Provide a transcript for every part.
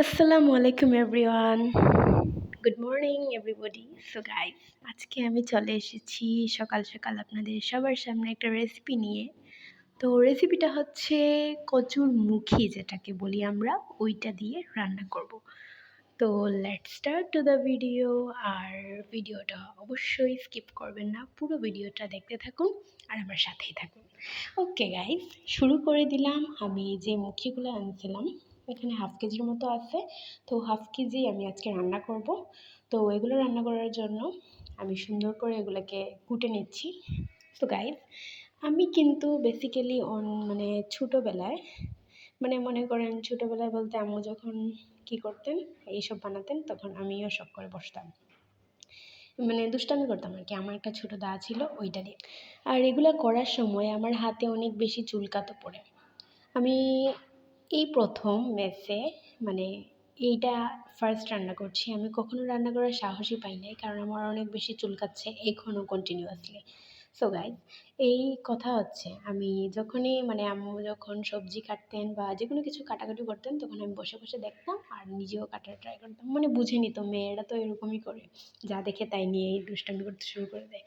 আসসালামু আলাইকুম everyone. Good morning everybody. So guys, আজকে আমি চলে এসেছি সকাল সকাল আপনাদের সবার সামনে একটা রেসিপি নিয়ে। তো রেসিপিটা হচ্ছে কচুর মুখী, যেটাকে বলি আমরা, ওইটা দিয়ে রান্না করব। তো let's start to the video. আর ভিডিওটা অবশ্যই স্কিপ করবেন না, পুরো ভিডিওটা দেখতে থাকুন আর আমার সাথেই থাকুন। ওকে গাইস, শুরু করে দিলাম। আমি যে মুখিগুলো আনছিলাম এখানে হাফ কেজির মতো আছে। তো হাফ কেজি আমি আজকে রান্না করব। তো এগুলো রান্না করার জন্য আমি সুন্দর করে এগুলোকে কুটে নিচ্ছি। তো গাইস, আমি কিন্তু বেসিক্যালি মানে ছোটোবেলায়, মানে মনে করেন ছোটোবেলায় বলতে আম্মু যখন কী করতেন, এইসব বানাতেন, তখন আমিও শখ করে বসতাম, মানে দুষ্টামি করতাম আর কি। আমার একটা ছোটো দা ছিল, ওইটা দিয়ে। আর এগুলো করার সময় আমার হাতে অনেক বেশি চুলকাতো পড়ে। আমি এই প্রথম মেসে, মানে এইটা ফার্স্ট রান্না করছি। আমি কখনো রান্না করার সাহসই পাই নাই, কারণ আমার অনেক বেশি চুলকাচ্ছে এখনও কন্টিনিউয়াসলি। সো গাইজ, এই কথা হচ্ছে, আমি যখনই মানে আম্মু যখন সবজি কাটতেন বা যে কোনো কিছু কাটাকাটি করতেন, তখন আমি বসে বসে দেখতাম আর নিজেও কাটার ট্রাই করতাম। মানে বুঝে নিত মেয়েরা তো এরকমই করে, যা দেখে তাই নিয়ে দুষ্টামি করতে শুরু করে দেয়।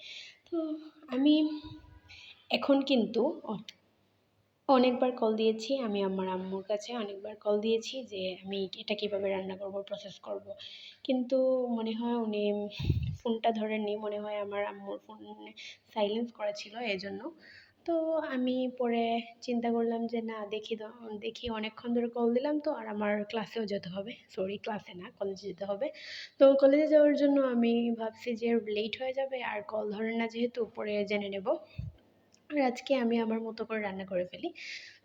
তো আমি এখন কিন্তু অনেকবার কল দিয়েছি, আমি আমার আম্মুর কাছে অনেকবার কল দিয়েছি যে আমি এটা কীভাবে রান্না করব, প্রসেস করব। কিন্তু মনে হয় উনি ফোনটা ধরেননি, মনে হয় আমার আম্মুর ফোন সাইলেন্স করা ছিল এজন্য। তো আমি পরে চিন্তা করলাম যে না, দেখি অনেকক্ষণ ধরে কল দিলাম তো, আর আমার ক্লাসেও যেতে হবে, সরি ক্লাসে না, কলেজে যেতে হবে। তো কলেজে যাওয়ার জন্য আমি ভাবছি যে লেট হয়ে যাবে, আর কল ধরে না যেহেতু, পরে জেনে নেব। আর আজকে আমি আমার মতো করে রান্না করে ফেলি।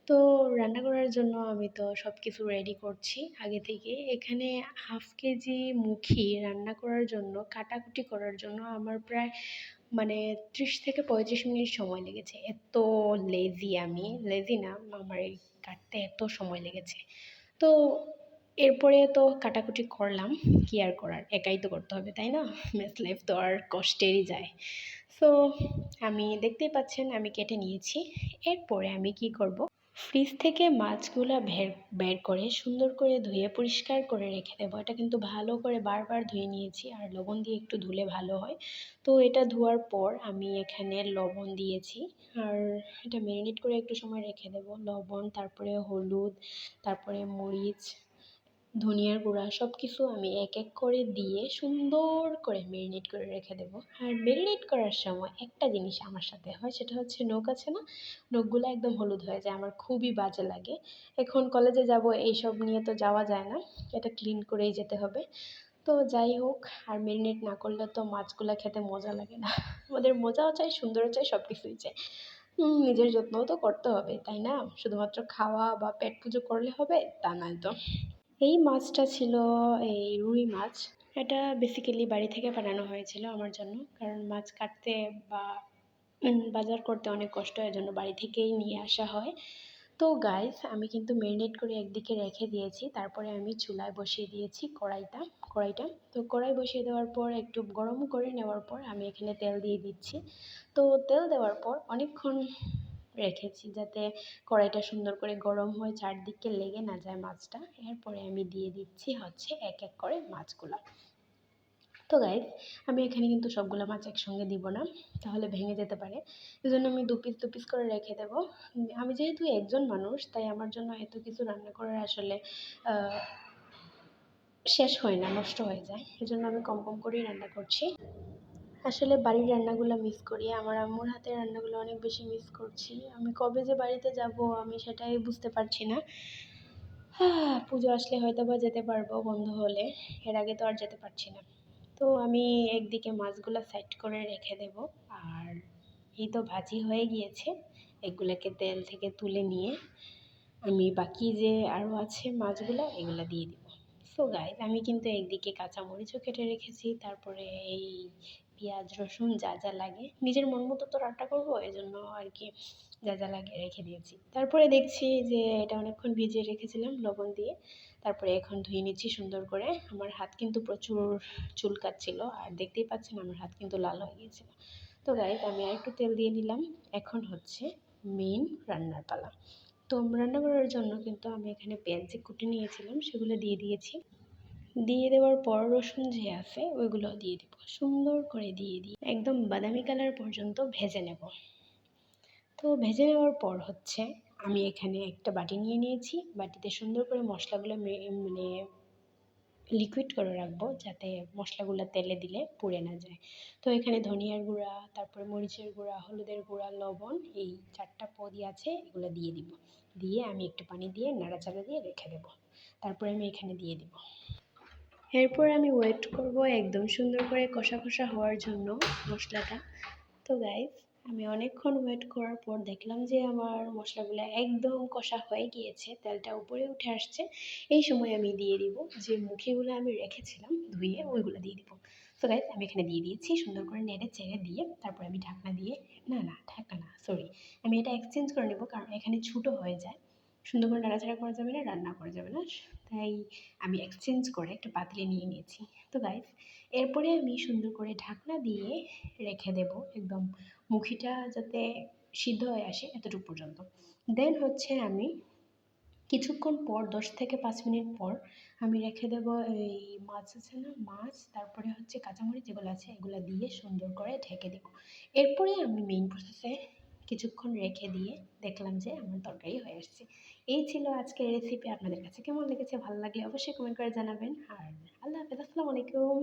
তো রান্না করার জন্য আমি তো সব কিছু রেডি করছি আগে থেকে। এখানে হাফ কেজি মুখী রান্না করার জন্য, কাটাকুটি করার জন্য আমার প্রায় মানে 30 থেকে 35 মিনিট সময় লেগেছে। এত লেজি আমি, লেজি না, আমার এই কাটতে এত সময় লেগেছে। তো এরপরে তো কাটাকুটি করলাম, কি আর করার, একাই তো করতে হবে তাই না? মেস লাইফ তো আর কষ্টেরই যায়। সো আমি দেখতেই পাচ্ছেন আমি কেটে নিয়েছি। এরপরে আমি কি করব, ফ্রিজ থেকে মাছগুলা বের করে সুন্দর করে ধুয়ে পরিষ্কার করে রেখে দেবো। এটা কিন্তু ভালো করে বারবার ধুয়ে নিয়েছি, আর লবণ দিয়ে একটু ধুলে ভালো হয়। তো এটা ধোয়ার পর আমি এখানে লবণ দিয়েছি, আর এটা ম্যারিনেট করে একটু সময় রেখে দেবো। লবণ, তারপরে হলুদ, তারপরে মরিচ, ধনিয়ার গুঁড়া, সব কিছু আমি এক এক করে দিয়ে সুন্দর করে ম্যারিনেট করে রেখে দেবো। আর ম্যারিনেট করার সময় একটা জিনিস আমার সাথে হয়, সেটা হচ্ছে নখ আছে না, নখগুলো একদম হলুদ হয়ে যায়, আমার খুবই বাজে লাগে। এখন কলেজে যাব, এইসব নিয়ে তো যাওয়া যায় না, এটা ক্লিন করেই যেতে হবে। তো যাই হোক, আর ম্যারিনেট না করলে তো মাছগুলো খেতে মজা লাগে না। আমাদের মজাও চাই, সুন্দরও চাই, সব কিছুই চাই। নিজের যত্নও তো করতে হবে তাই না? শুধুমাত্র খাওয়া বা পেট পুজো করলে হবে তা নয় তো। এই মাছটা ছিল এই রুই মাছ। এটা বেসিক্যালি বাড়ি থেকে বানানো হয়েছিল আমার জন্য, কারণ মাছ কাটতে বা বাজার করতে অনেক কষ্ট, এজন্য বাড়ি থেকেই নিয়ে আসা হয়। তো গাইস, আমি কিন্তু ম্যারিনেট করে একদিকে রেখে দিয়েছি, তারপরে আমি চুলায় বসিয়ে দিয়েছি কড়াইটা। তো কড়াই বসিয়ে দেওয়ার পর একটু গরম করে নেওয়ার পর আমি এখানে তেল দিয়ে দিচ্ছি। তো তেল দেওয়ার পর অনেকক্ষণ রেখেছি যাতে কড়াইটা সুন্দর করে গরম হয়ে চারদিকে লেগে না যায় মাছটা। এরপরে আমি দিয়ে দিচ্ছি হচ্ছে এক এক করে মাছগুলা। তো গাইস, আমি এখানে কিন্তু সবগুলো মাছ একসঙ্গে দিব না, তাহলে ভেঙে যেতে পারে। এজন্য আমি দু পিস করে রেখে দেবো। আমি যেহেতু একজন মানুষ, তাই আমার জন্য এত কিছু রান্না করার আসলে শেষ হয় না, নষ্ট হয়ে যায়। এজন্য আমি কম কম করেই রান্না করছি। আসলে বাড়ির রান্নাগুলো মিস করি, আমার আম্মুর হাতের রান্নাগুলো অনেক বেশি মিস করছি। আমি কবে যে বাড়িতে যাব আমি সেটাই বুঝতে পারছি না। পুজো আসলে হয়তো বা যেতে পারবো, বন্ধ হলে। এর আগে তো আর যেতে পারছি না। তো আমি একদিকে মাছগুলো সাইড করে রেখে দেব। আর এই তো ভাজি হয়ে গিয়েছে, এগুলোকে তেল থেকে তুলে নিয়ে আমি বাকি যে আরও আছে মাছগুলো, এগুলো দিয়ে দিব। সো গাইস, আমি কিন্তু একদিকে কাঁচামরিচও কেটে রেখেছি, তারপরে এই পেঁয়াজ রসুন যা যা লাগে, নিজের মন মতো তো রান্না করবো, এজন্য আর কি যা যা লাগে রেখে দিয়েছি। তারপরে দেখছি যে এটা অনেকক্ষণ ভিজিয়ে রেখেছিলাম লবণ দিয়ে, তারপরে এখন ধুয়ে নিচ্ছি সুন্দর করে। আমার হাত কিন্তু প্রচুর চুলকাচ্ছিল, আর দেখতেই পাচ্ছেন আমার হাত কিন্তু লাল হয়ে গিয়েছিল। তো গাইস, আমি আর একটু তেল দিয়ে নিলাম। এখন হচ্ছে মেইন রান্নার পালা। তো রান্না করার জন্য কিন্তু আমি এখানে পেঁয়াজ যে কুটে নিয়েছিলাম সেগুলো দিয়ে দিয়েছি। দিয়ে দেওয়ার পর রসুন যে আছে ওইগুলো দিয়ে দিব, সুন্দর করে দিয়ে একদম বাদামি কালার পর্যন্ত ভেজে নেব। তো ভেজে নেওয়ার পর হচ্ছে আমি এখানে একটা বাটি নিয়ে নিয়েছি, বাটিতে সুন্দর করে মশলাগুলো মানে লিকুইড করে রাখবো যাতে মশলাগুলো তেলে দিলে পুড়ে না যায়। তো এখানে ধনিয়ার গুঁড়া, তারপরে মরিচের গুঁড়া, হলুদের গুঁড়া, লবণ, এই 4টা পদই আছে, এগুলো দিয়ে দিব। দিয়ে আমি একটু পানি দিয়ে নাড়াচাড়া দিয়ে রেখে দেবো। তারপরে আমি এখানে দিয়ে দিব। এরপর আমি ওয়েট করব একদম সুন্দর করে কষা কষা হওয়ার জন্য মশলাটা। তো গাইস, আমি অনেকক্ষণ ওয়েট করার পর দেখলাম যে আমার মশলাগুলো একদম কষা হয়ে গিয়েছে, তেলটা উপরে উঠে আসছে। এই সময় আমি দিয়ে দিব যে মুখিগুলো আমি রেখেছিলাম ধুয়ে, ওইগুলো দিয়ে দিব। তো গাইস, আমি এখানে দিয়ে দিয়েছি, সুন্দর করে নেড়ে চেড়ে দিয়ে তারপর আমি ঢাকনা দিয়ে, ঢাকনা না, সরি, আমি এটা এক্সচেঞ্জ করে নেব, কারণ এখানে ছোটো হয়ে যায়, সুন্দর করে নাড়াচাড়া করা যাবে না, রান্না করা যাবে না, তাই আমি এক্সচেঞ্জ করে একটা পাতিলে নিয়ে নিয়েছি। তো গাইস, এরপরে আমি সুন্দর করে ঢাকনা দিয়ে রেখে দেব একদম মুখিটা যাতে সিদ্ধ হয়ে আসে এতটুকু পর্যন্ত। দেন হচ্ছে আমি কিছুক্ষণ পর 10 থেকে 5 মিনিট পর আমি রেখে দেব এই মাছ আছে না, মাছ, তারপরে হচ্ছে কাঁচামরিচ যেগুলো আছে এগুলো দিয়ে সুন্দর করে ঢেকে দেব। এরপরে আমি মেইন প্রসেসে কিছুক্ষণ রেখে দিয়ে দেখলাম যে আমার তরকারি হয়ে আসছে। এই ছিল আজকের রেসিপি। আপনাদের কাছে কেমন লেগেছে? ভালো লাগলে অবশ্যই কমেন্ট করে জানাবেন। আর আল্লাহ হাফেজ, আসসালামু আলাইকুম।